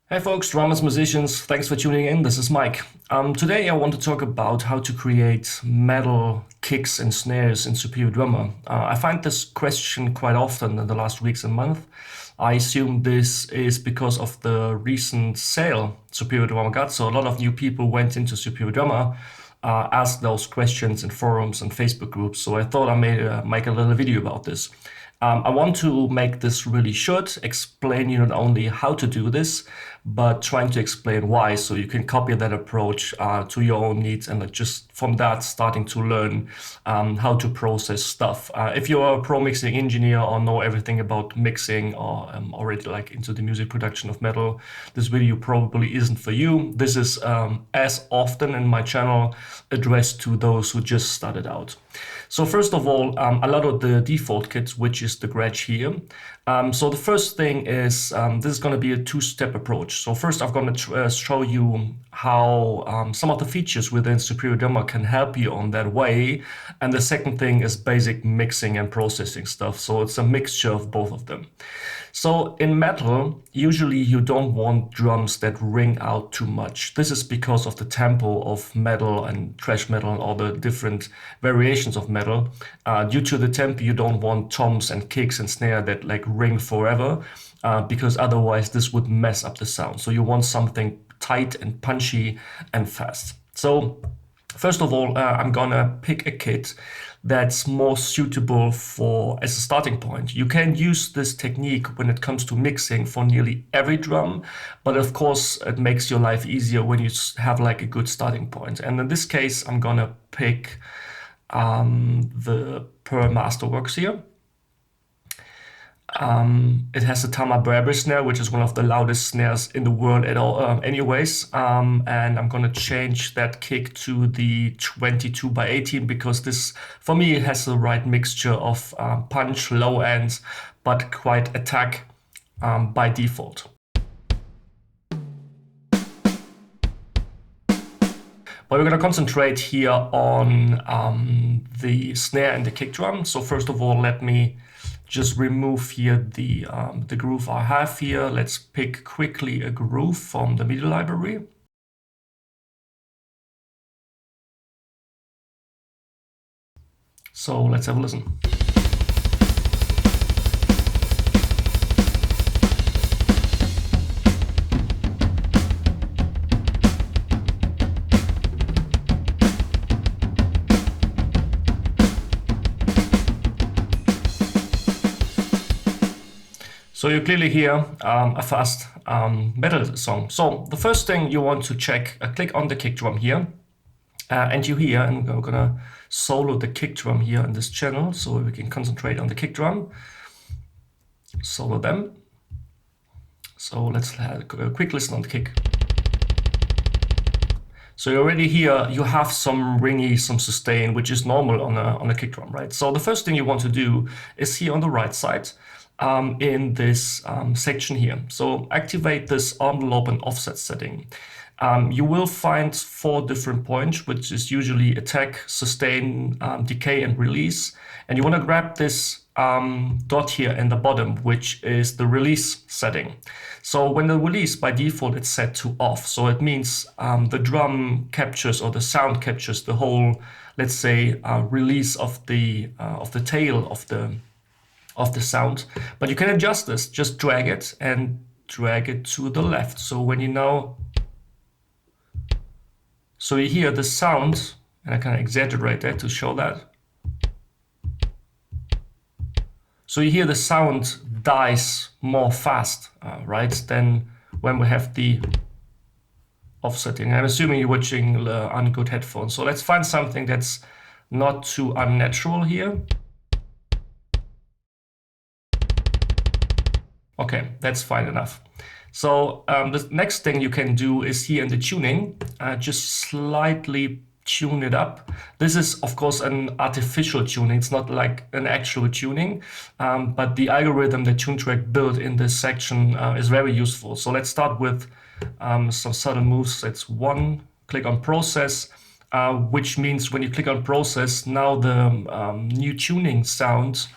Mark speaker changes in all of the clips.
Speaker 1: Hey folks, drummers, musicians, thanks for tuning in. This is Mike. Today I want to talk about how to create metal kicks and snares in Superior Drummer. I find this question quite often in the last weeks and months. I assume this is because of the recent sale Superior Drummer got. So a lot of new people went into Superior Drummer, asked those questions in forums and Facebook groups. So I thought I made make a little video about this. I want to make this really short, explain you not only how to do this, but trying to explain why, so you can copy that approach to your own needs and just from that starting to learn how to process stuff. If you're a pro mixing engineer or know everything about mixing or already like into the music production of metal, this video probably isn't for you. This is as often in my channel addressed to those who just started out. So first of all, a lot of the default kits, which is the Gretsch here. So the first thing is, this is going to be a two-step approach. So first I'm going to show you how some of the features within Superior Drummer can help you on that way. And the second thing is basic mixing and processing stuff. So it's a mixture of both of them. So in metal, usually you don't want drums that ring out too much. This is because of the tempo of metal and thrash metal and all the different variations of metal. Due to the tempo, you don't want toms and kicks and snare that like ring forever, because otherwise this would mess up the sound. So you want something tight and punchy and fast. So first of all, I'm gonna pick a kit that's more suitable for as a starting point. You can use this technique when it comes to mixing for nearly every drum, but of course it makes your life easier when you have like a good starting point. And in this case, I'm gonna pick the Pearl Masterworks here. It has a Tama Bradbury snare, which is one of the loudest snares in the world at all, anyways. And I'm gonna change that kick to the 22x18 because this, for me, has the right mixture of punch, low ends, but quite attack by default. But we're going to concentrate here on the snare and the kick drum. So first of all, let me just remove here the groove I have here. Let's pick quickly a groove from the MIDI library. So let's have a listen. So you clearly hear a fast metal song. So the first thing you want to check, click on the kick drum here, and you hear, and we're gonna solo the kick drum here in this channel so we can concentrate on the kick drum, solo them. So let's have a quick listen on the kick. So you already hear you have some ringy, some sustain, which is normal on a kick drum, right? So the first thing you want to do is here on the right side, in this section here. So activate this envelope and offset setting. You will find 4 different points, which is usually attack, sustain, decay, and release. And you want to grab this dot here in the bottom, which is the release setting. So when the release by default it's set to off. So it means the drum captures or the sound captures the whole, let's say, release of the tail of the sound. But you can adjust this, just drag it and drag it to the left. So when you now, so you hear the sound, and I can exaggerate that to show that. So you hear the sound dies more fast, right, than when we have the offsetting. I'm assuming you're watching on good headphones. So let's find something that's not too unnatural here. Okay, that's fine enough. So the next thing you can do is here in the tuning, just slightly tune it up. This is of course an artificial tuning. It's not like an actual tuning, but the algorithm that TuneTrack built in this section is very useful. So let's start with some subtle moves. It's 1, click on process, which means when you click on process, now the new tuning sound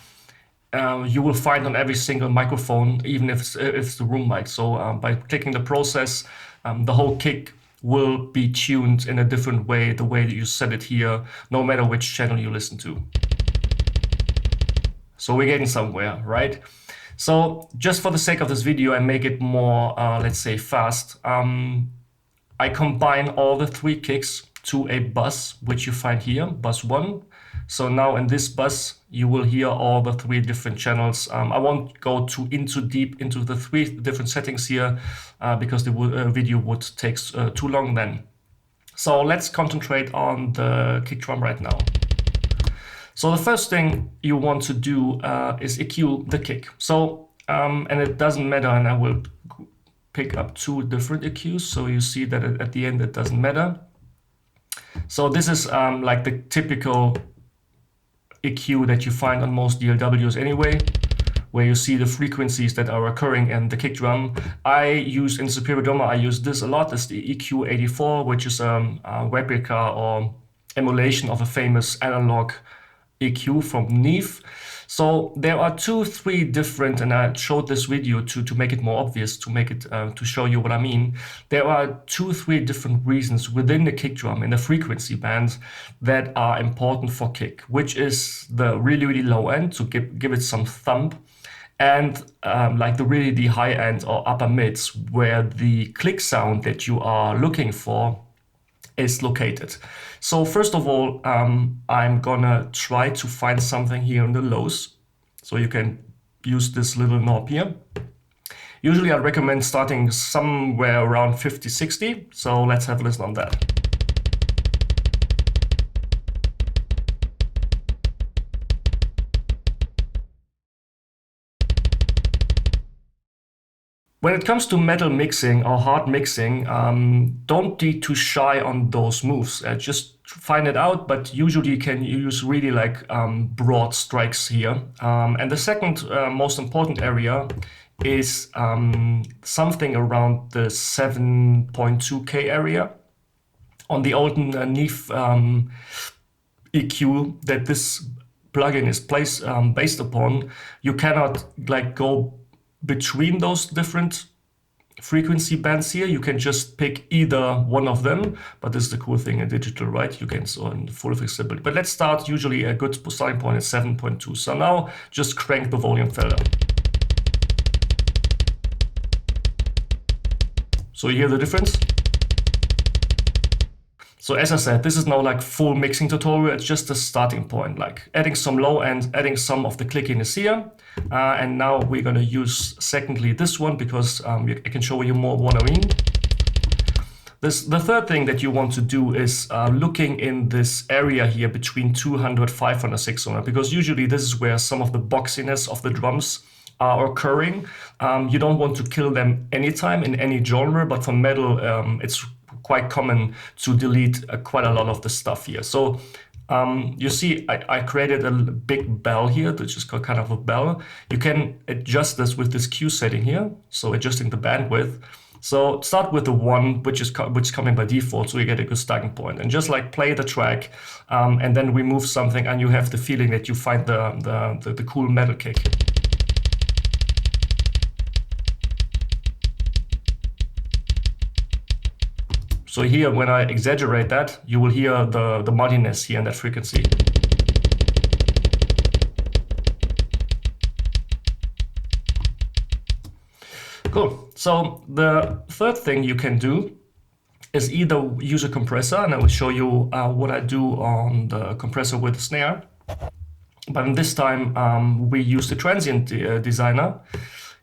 Speaker 1: you will find on every single microphone, even if it's the room mic. So by clicking the process, the whole kick will be tuned in a different way, the way that you set it here, no matter which channel you listen to. So we're getting somewhere, right? So just for the sake of this video and make it more, let's say, fast, I combine all the 3 kicks to a bus, which you find here, bus 1. So now in this bus, you will hear all the 3 different channels. I won't go too deep into the 3 different settings here because the video would take too long then. So let's concentrate on the kick drum right now. So the first thing you want to do is EQ the kick. So, and it doesn't matter, and I will pick up 2 different EQs, so you see that at the end it doesn't matter. So this is like the typical EQ that you find on most DLWs anyway, where you see the frequencies that are occurring in the kick drum. I use in Superior Drummer, I use this a lot. It's the EQ84, which is a replica or emulation of a famous analog EQ from Neve. So there are 3 different, and I showed this video to make it more obvious, to make it to show you what I mean. There are 3 different reasons within the kick drum in the frequency bands that are important for kick, which is the really, really low end to give it some thump, and like the really high end or upper mids, where the click sound that you are looking for is located. So first of all, I'm gonna try to find something here in the lows. So you can use this little knob here. Usually I'd recommend starting somewhere around 50, 60. So let's have a listen on that. When it comes to metal mixing or hard mixing, don't be too shy on those moves. Just find it out, but usually you can use really like broad strikes here. And the second most important area is something around the 7.2K area. On the old Neve EQ that this plugin is based upon, you cannot like go between those different frequency bands here. You can just pick either one of them, but this is the cool thing in digital, right? You can so in full flexibility. But let's start. Usually a good starting point is 7.2. So now just crank the volume further. So you hear the difference? So as I said, this is now like full mixing tutorial. It's just a starting point, like adding some low end, adding some of the clickiness here. And now we're gonna use secondly this one because I can show you more what I mean. The third thing that you want to do is looking in this area here between 200, 500, 600, because usually this is where some of the boxiness of the drums are occurring. You don't want to kill them anytime in any genre, but for metal, it's quite common to delete quite a lot of the stuff here. So you see, I created a big bell here, which is called kind of a bell. You can adjust this with this Q setting here, so adjusting the bandwidth. So start with the 1, which is coming by default, so you get a good starting point. And just like play the track, and then remove something, and you have the feeling that you find the cool metal kick. So here, when I exaggerate that, you will hear the muddiness here in that frequency. Cool. So the third thing you can do is either use a compressor, and I will show you what I do on the compressor with the snare. But in this time, we use the transient designer.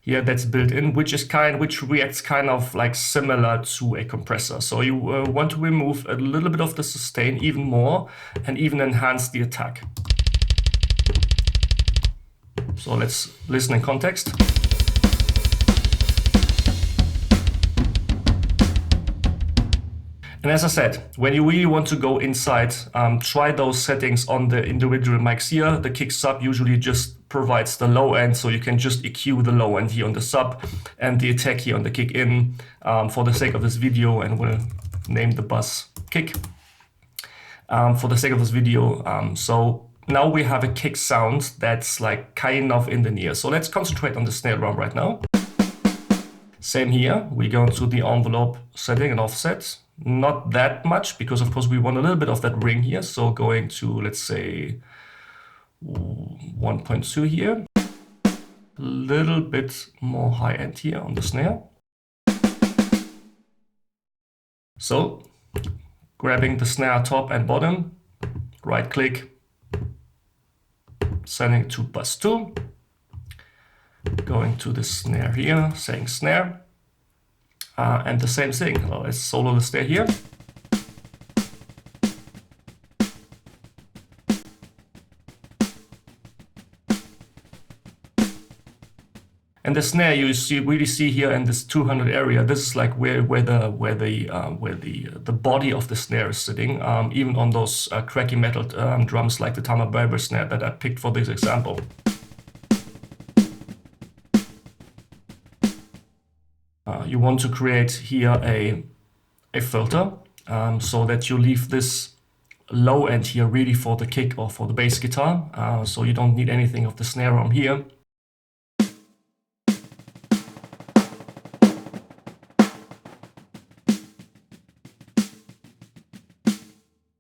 Speaker 1: Here that's built in, which reacts kind of like similar to a compressor. So you want to remove a little bit of the sustain even more and even enhance the attack. So let's listen in context. And as I said, when you really want to go inside, try those settings on the individual mics here. The kick sub usually just provides the low end, so you can just EQ the low end here on the sub and the attack here on the kick in. For the sake of this video, and we'll name the bus kick. For the sake of this video, so now we have a kick sound that's like kind of in the near. So let's concentrate on the snare drum right now. Same here, we go into the envelope setting and offset. Not that much, because of course we want a little bit of that ring here. So going to, let's say, 1.2 here. A little bit more high end here on the snare. So grabbing the snare top and bottom, right click, sending to bus 2, going to the snare here, saying snare, and the same thing. Let's solo the snare here. And the snare you really see here in this 200 area. This is like where the body of the snare is sitting. Even on those cracky metal drums like the Tama Berber snare that I picked for this example. You want to create here a filter so that you leave this low end here really for the kick or for the bass guitar. So you don't need anything of the snare drum here.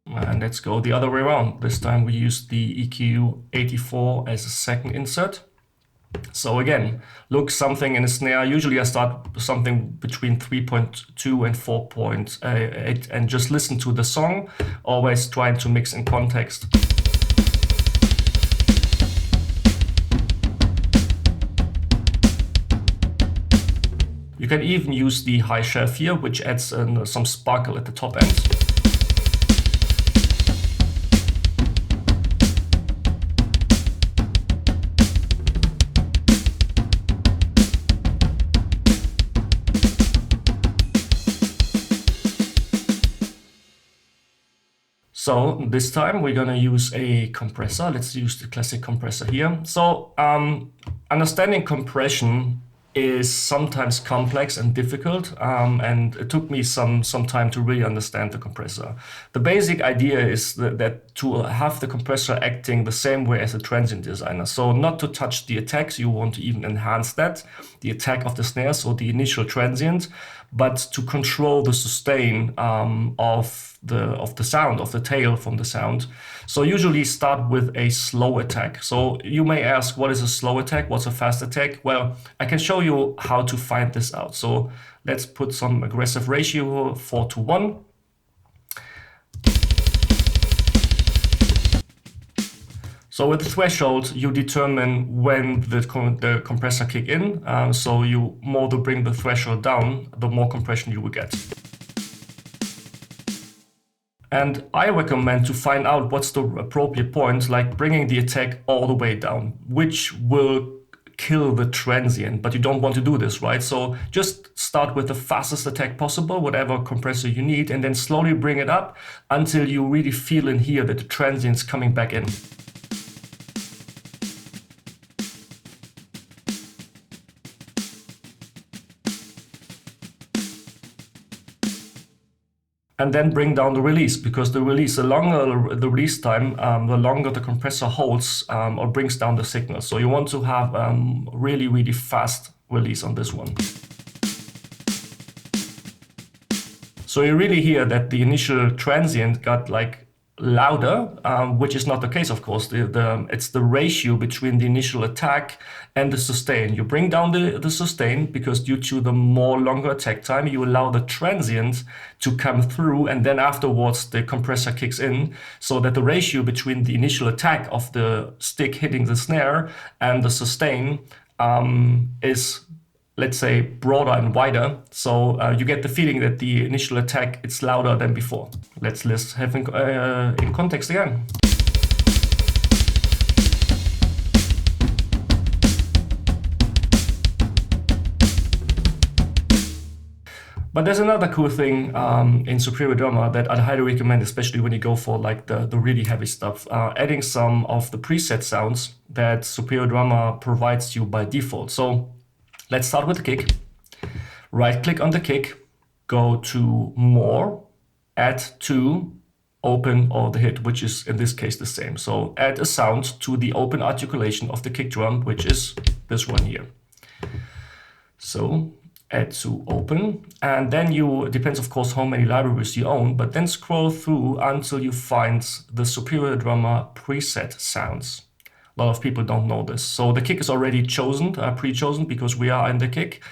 Speaker 1: And let's go the other way around. This time we use the EQ 84 as a second insert. So again, look something in a snare. Usually I start something between 3.2 and 4.8 and just listen to the song, always trying to mix in context. You can even use the high shelf here, which adds some sparkle at the top end. So this time we're gonna use a compressor. Let's use the classic compressor here. So understanding compression is sometimes complex and difficult, and it took me some time to really understand the compressor. The basic idea is that to have the compressor acting the same way as a transient designer. So not to touch the attacks, you want to even enhance that, the attack of the snare, so the initial transient, but to control the sustain of the sound, of the tail from the sound. So usually start with a slow attack. So you may ask, what is a slow attack? What's a fast attack? Well, I can show you how to find this out. So let's put some aggressive ratio, 4:1. So with the threshold, you determine when the compressor kick in. So you more to bring the threshold down, the more compression you will get. And I recommend to find out what's the appropriate point, like bringing the attack all the way down, which will kill the transient, but you don't want to do this, right? So just start with the fastest attack possible, whatever compressor you need, and then slowly bring it up until you really feel in here that the transient's coming back in. And then bring down the release, because the longer the release time, the longer the compressor holds or brings down the signal. So you want to have really, really fast release on this one. So you really hear that the initial transient got like louder, which is not the case, of course. It's the ratio between the initial attack and the sustain. You bring down the sustain because due to the more longer attack time, you allow the transient to come through, and then afterwards the compressor kicks in, so that the ratio between the initial attack of the stick hitting the snare and the sustain is, let's say, broader and wider. So you get the feeling that the initial attack, it's louder than before. Let's have in context again. But there's another cool thing in Superior Drummer that I'd highly recommend, especially when you go for like the really heavy stuff, adding some of the preset sounds that Superior Drummer provides you by default. So let's start with the kick. Right click on the kick, go to More, Add to open, or the hit, which is in this case the same. So add a sound to the open articulation of the kick drum, which is this one here. So add to open, and then you, depends of course how many libraries you own, but then scroll through until you find the Superior Drummer preset sounds. A lot of people don't know this. So the kick is already chosen, pre-chosen, because we are in the kick.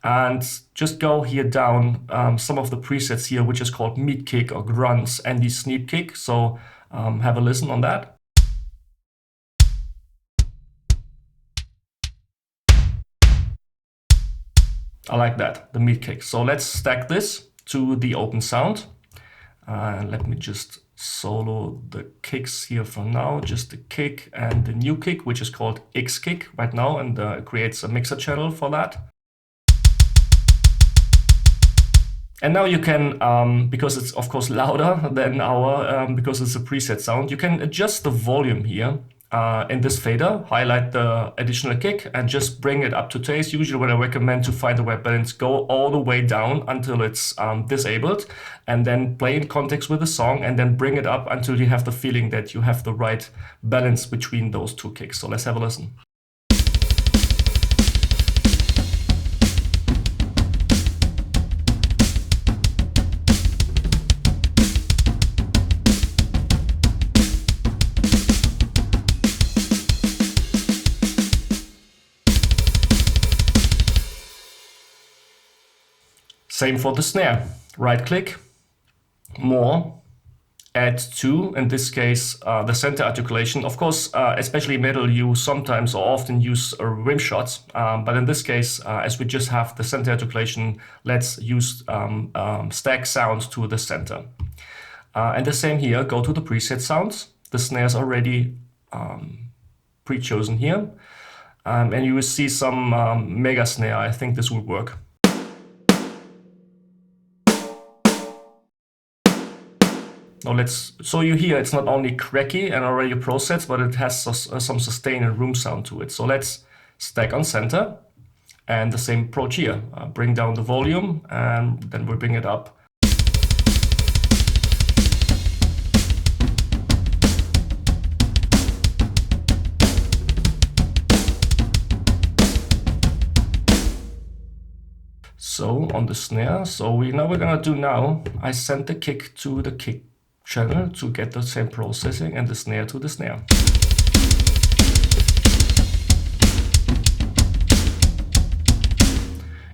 Speaker 1: And just go here down some of the presets here, which is called meat kick or grunts and the sneap kick. So have a listen on that. I like that, the meat kick. So let's stack this to the open sound. Let me just solo the kicks here for now, just the kick and the new kick, which is called X kick right now, and it creates a mixer channel for that. And now you can, because it's of course louder than our, because it's a preset sound, you can adjust the volume here in this fader, highlight the additional kick and just bring it up to taste. Usually what I recommend to find the right balance, go all the way down until it's disabled, and then play in context with the song, and then bring it up until you have the feeling that you have the right balance between those two kicks. So let's have a listen. Same for the snare. Right click, more, add to, in this case, the center articulation. Of course, especially metal, you sometimes or often use rim shots, but in this case, as we just have the center articulation, let's use stack sounds to the center. And the same here, go to the preset sounds. The snare's already pre-chosen here. And you will see some mega snare. I think this will work. Now let's, so you hear it's not only cracky and already processed, but it has some sustain and room sound to it. So let's stack on center, and the same approach here. Bring down the volume, and then we'll bring it up. So on the snare, so we're gonna do now, I send the kick to the kick channel to get the same processing, and the snare to the snare.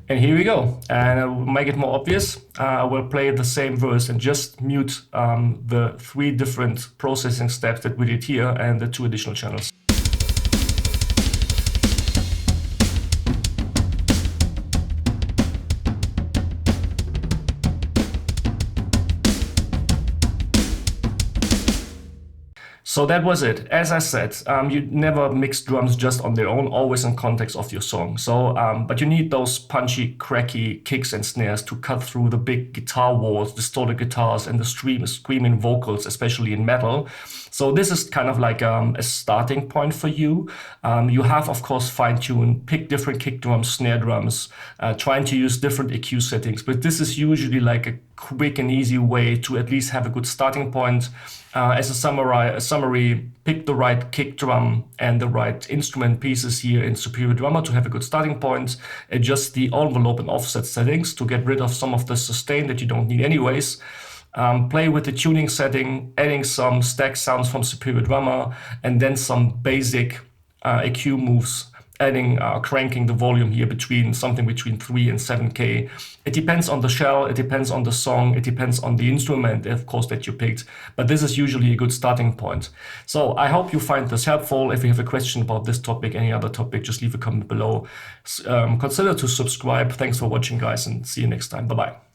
Speaker 1: And here we go. And I will make it more obvious. I will play the same verse and just mute the 3 different processing steps that we did here and the 2 additional channels. So that was it. As I said, you never mix drums just on their own, always in context of your song. So, but you need those punchy, cracky kicks and snares to cut through the big guitar walls, distorted guitars, and the screaming vocals, especially in metal. So this is kind of like a starting point for you. You have, of course, fine-tune, pick different kick drums, snare drums, trying to use different EQ settings. But this is usually like a quick and easy way to at least have a good starting point. As a summary, pick the right kick drum and the right instrument pieces here in Superior Drummer to have a good starting point. Adjust the envelope and offset settings to get rid of some of the sustain that you don't need anyways. Play with the tuning setting, adding some stack sounds from Superior Drummer, and then some basic EQ moves, adding cranking the volume here something between 3 and 7K. It depends on the shell, it depends on the song, it depends on the instrument, of course, that you picked. But this is usually a good starting point. So I hope you find this helpful. If you have a question about this topic, any other topic, just leave a comment below. Consider to subscribe. Thanks for watching, guys, and see you next time. Bye-bye.